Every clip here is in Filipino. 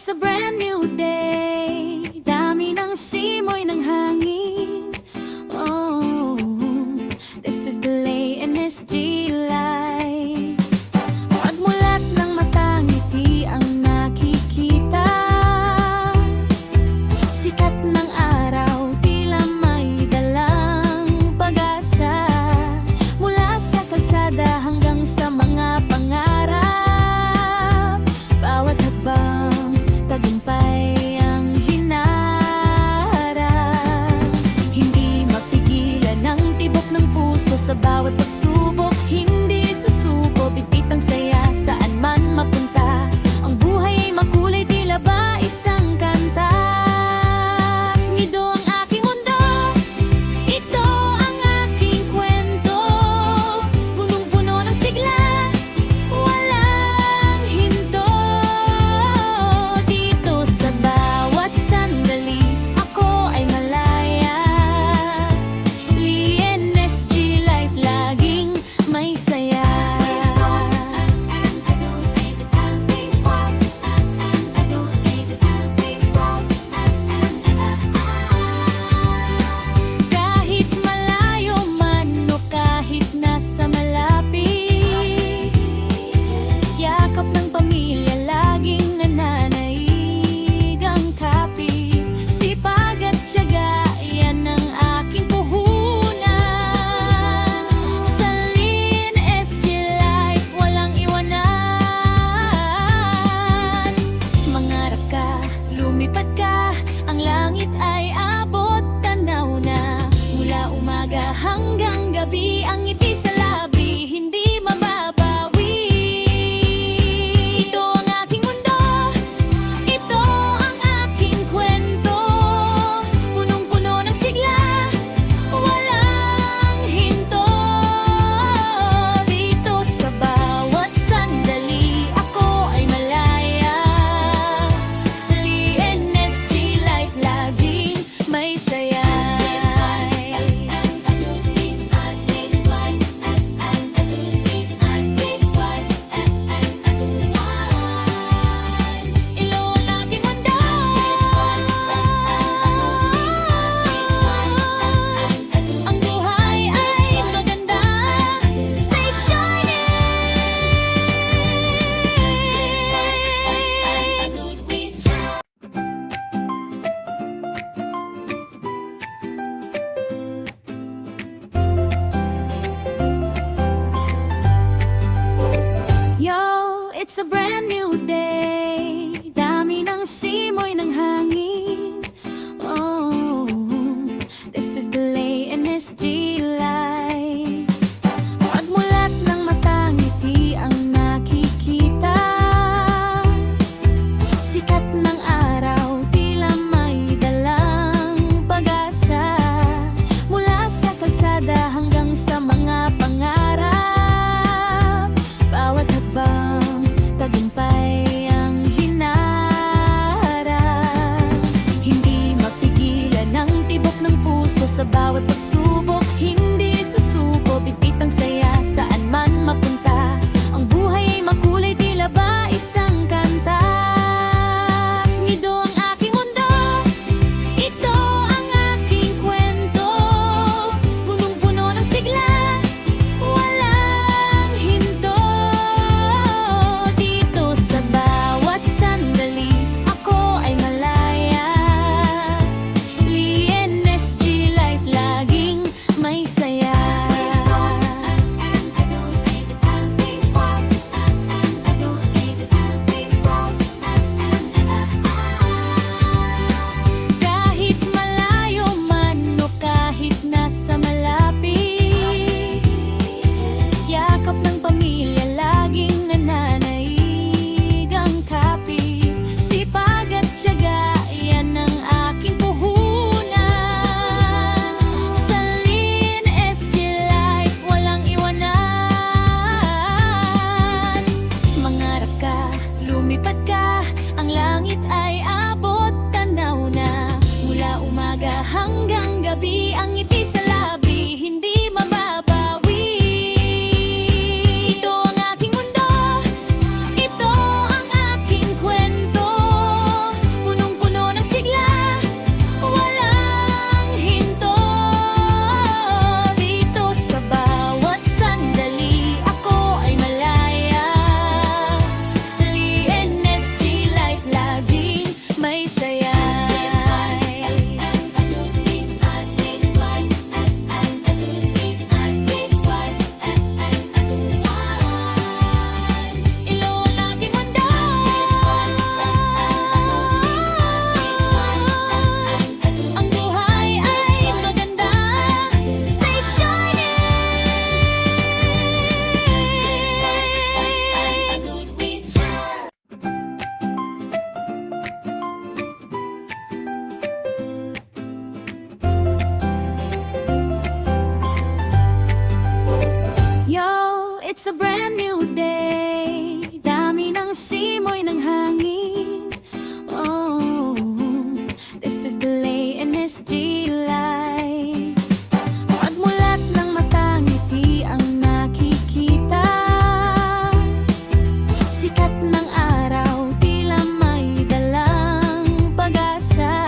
it's a brand new day. Dami ng simoy ng hangin. Oh, this is the Lay NSG life. Pagmulat ng mata, ngiti ang nakikita. Sikat ng araw, tila may dalang pag-asa. Mula sa kalsada hanggang sa mga pangarap. Bawat hakbang, tagumpay ang hinarap. Hindi mapigilan ang tibok ng puso sa bawat pagsubok. Hindi susuko, pipit ang saya saan man mapunta. Ang buhay ay makulay, tila ba isang kanta. Ito ang aking mundo, ito ang aking kwento. Punong-puno ng sigla, walang hinto. Dito sa bawat sandali, ako ay malaya. Lay NSG life, laging may saya. Kahit malayo man o kahit nasa malapit, yakap ng pamilya laging nananaig ang kapit. Sipag at tiyaga, yan ang aking puhunan. Sa Lay NSG life, walang iwanan. Mangarap ka, lumipad ka, ang langit ay abot, tanaw na. Mula umaga hanggang gabi, ang ngiti sa labi, hindi mababawi. Ito ang aking mundo, ito ang aking kwento. Punong-puno ng sigla, walang hinto. Dito sa bawat sandali, ako ay malaya. Lay NSG life, laging may saya. Ilo ang aking mundo, ang buhay ay maganda. Stay Yo, it's a brand new day. Dami ng simoy ng hangin. Oh, this is the Lay NSG life. Pagmulat ng mata, ngiti ang nakikita. Sikat ng araw, tila may dalang pag-asa. Mula sa kalsada hanggang sa mga pangarap. Bawat hakbang, tagumpay ang hinarap. Hindi mapigilan ang tibok ng puso sa bawat pagsubok. Hindi susuko, pipit ang saya saan man mapunta. Ang buhay ay makulay, tila ba isang kanta. Ito ang aking mundo, ito ang aking kwento. Punong-puno ng sigla, walang hinto. Dito sa bawat sandali, ako ay malaya. Lay NSG life, laging may saya. Kahit malayo man o kahit nasa malapit, yakap ng pamilya laging nananaig ang kapit. Sipag at tiyaga, yan ang aking puhunan. Sa Lay NSG life, walang iwanan. Mangarap ka, lumipad ka, ang langit ay abot, tanaw na. Mula umaga hanggang gabi, ang ngiti sa labi, hindi mababawi. Ito ang aking mundo, ito ang aking kwento. Sikat ng araw, tila may dalang pag-asa.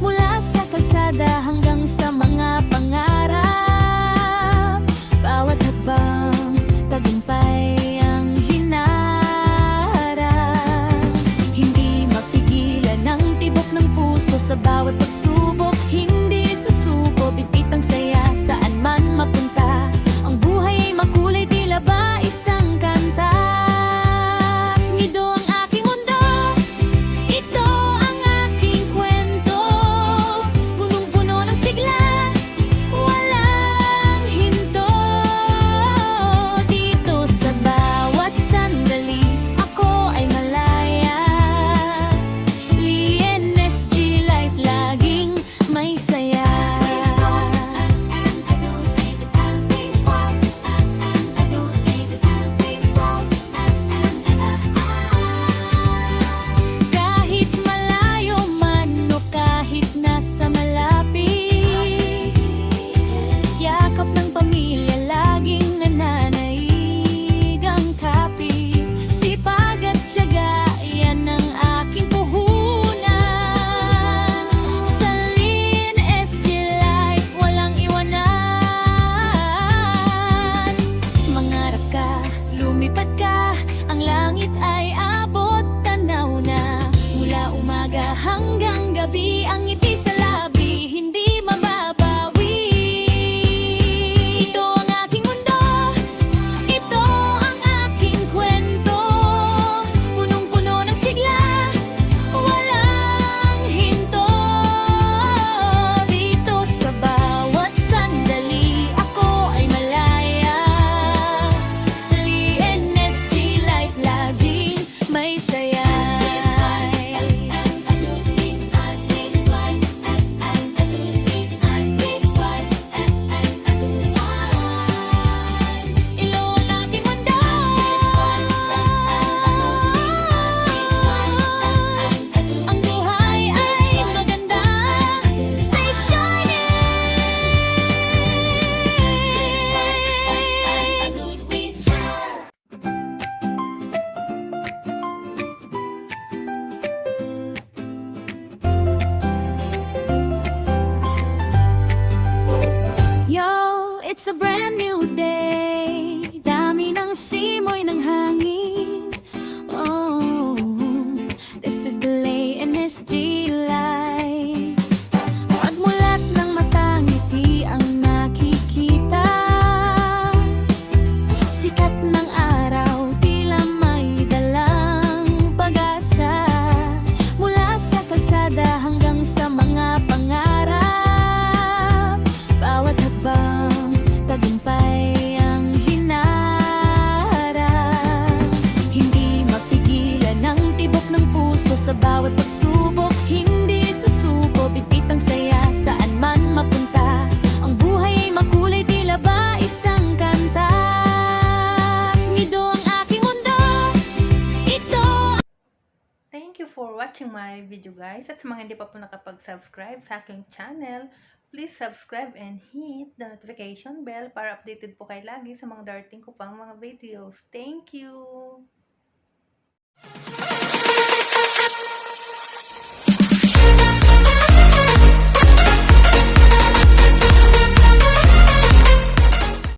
Mula sa kalsada hanggang sa mga pangarap. Bawat hakbang, tagumpay ang hinaharap. Hindi mapigilan ang tibok ng puso sa bawat pagsubok. Hindi susuko, bibit ang saya saan man mapunta. Ang buhay ay makulay, tila ba isang kanta. Ito ang aking mundo, ito ang aking kwento. Punong-puno ng sigla, walang hinto. Dito sa bawat sandali, ako ay malaya. LNSG Life, laging may saya. Kahit malayo man o kahit nasa malapit, yakap ng pamilya laging nananaig ang kapit. Sipag at tiyaga, yan ang aking puhunan. Sa LNSG Life, walang iwanan. Mangarap ka, lumipad ka, ang langit ay abot tanaw na. Mula umaga hanggang gabi, ang ngiti sa labi, hindi mababawi. Ito ang aking mundo, ito ang aking kwento. Punong-puno ng sigla, walang hinto. Dito sa bawat sandali, ako ay malaya. LNSG Life, laging may saya. Ilo ang aking mundo, ang buhay ay maganda. Stay shining. Yo, it's a brand new day. Dami ng simoy ng hangin. Oh, this is the LNSG Life. Pagmulat ng mata, ngiti ang nakikita. Sikat ng araw, tila may dalang pag-asa. Mula sa kalsada hanggang sa mga pangarap. Bawat hakbang, tagumpay ang hinaharap. Hindi mapigilan ang tibok ng puso sa bawat pagsubok. Hindi susuko, bibit ang saya saan man mapunta. Ang buhay ay makulay, tila ba isang kanta. Ito ang aking mundo, ito. Thank you for watching my video guys. At sa mga hindi pa po nakapag-subscribe sa aking channel, please subscribe and hit the notification bell para updated po kayo lagi sa mga darating ko pang mga videos. Thank you!